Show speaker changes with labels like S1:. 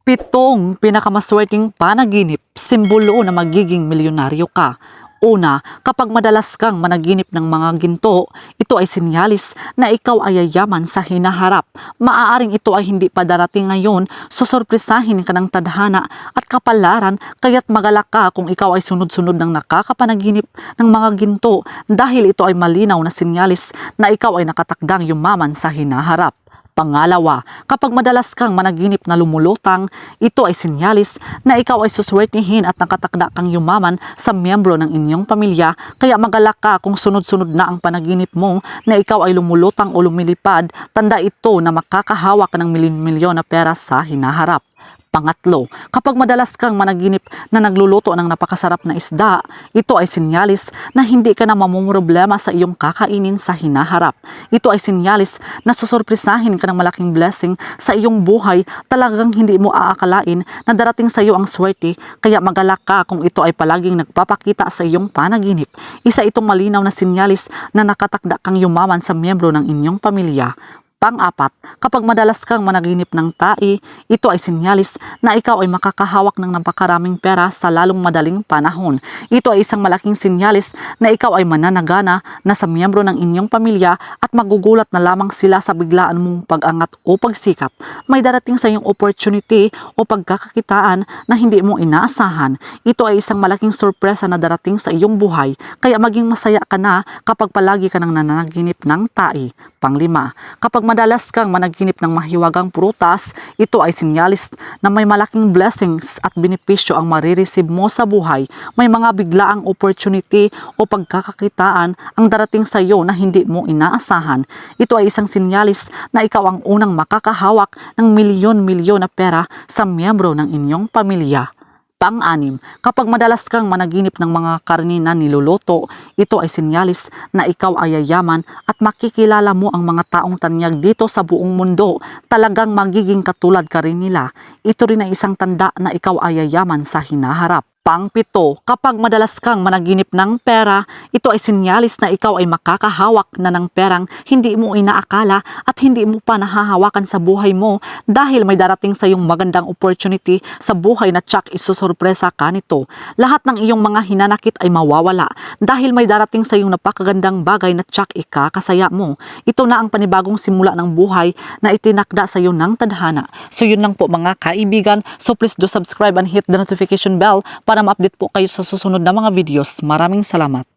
S1: Pitong pinakamaswerteng panaginip, simbolo na magiging milyonaryo ka. Una, kapag madalas kang managinip ng mga ginto, ito ay sinyalis na ikaw ay yayaman sa hinaharap. Maaaring ito ay hindi pa darating ngayon, susurpresahin ka ng tadhana at kapalaran, kaya't magalak ka kung ikaw ay sunod-sunod ng nakakapanaginip ng mga ginto dahil ito ay malinaw na sinyalis na ikaw ay nakatakdang yumaman sa hinaharap. Pangalawa, kapag madalas kang managinip na lumulutang, ito ay sinyalis na ikaw ay suswertihin at nakatakda kang yumaman sa miyembro ng inyong pamilya, kaya magalak ka kung sunod-sunod na ang panaginip mo na ikaw ay lumulutang o lumilipad, tanda ito na makakahawak ng milyon-milyon na pera sa hinaharap. Pangatlo, kapag madalas kang managinip na nagluluto ng napakasarap na isda, ito ay sinyalis na hindi ka na mamumroblema sa iyong kakainin sa hinaharap. Ito ay sinyalis na susurpresahin ka ng malaking blessing sa iyong buhay, talagang hindi mo aakalain na darating sa iyo ang swerte, kaya magalak ka kung ito ay palaging nagpapakita sa iyong panaginip. Isa itong malinaw na sinyalis na nakatakda kang yumaman sa miyembro ng inyong pamilya. Pang-apat, kapag madalas kang managinip ng tai, ito ay sinyalis na ikaw ay makakahawak ng napakaraming pera sa lalong madaling panahon. Ito ay isang malaking sinyalis na ikaw ay mananagana na sa miyembro ng inyong pamilya at magugulat na lamang sila sa biglaan mong pag-angat o pagsikat. May darating sa iyong opportunity o pagkakakitaan na hindi mo inaasahan. Ito ay isang malaking sorpresa na darating sa iyong buhay, kaya maging masaya ka na kapag palagi ka nang nananaginip ng tai. Panglima, kapag madalas kang managinip ng mahiwagang prutas, ito ay sinyalis na may malaking blessings at benepisyo ang marireceive mo sa buhay. May mga biglaang opportunity o pagkakakitaan ang darating sa iyo na hindi mo inaasahan. Ito ay isang sinyalis na ikaw ang unang makakahawak ng milyon-milyon na pera sa miyembro ng inyong pamilya. Pang-anim, kapag madalas kang managinip ng mga karne na niluluto, ito ay sinyalis na ikaw ay yayaman at makikilala mo ang mga taong tanyag dito sa buong mundo. Talagang magiging katulad ka rin nila. Ito rin ay isang tanda na ikaw ay yayaman sa hinaharap. Pang-pito, kapag madalas kang managinip ng pera, ito ay sinyalis na ikaw ay makakahawak na ng perang hindi mo inaakala at hindi mo pa nahahawakan sa buhay mo dahil may darating sa iyong magandang opportunity sa buhay na tsak isusurpresa ka nito. Lahat ng iyong mga hinanakit ay mawawala dahil may darating sa iyong napakagandang bagay na tsak ikakasaya mo. Ito na ang panibagong simula ng buhay na itinakda sa iyo ng tadhana. So yun lang po mga kaibigan. So please do subscribe and hit the notification bell para ma-update po kayo sa susunod na mga videos. Maraming salamat.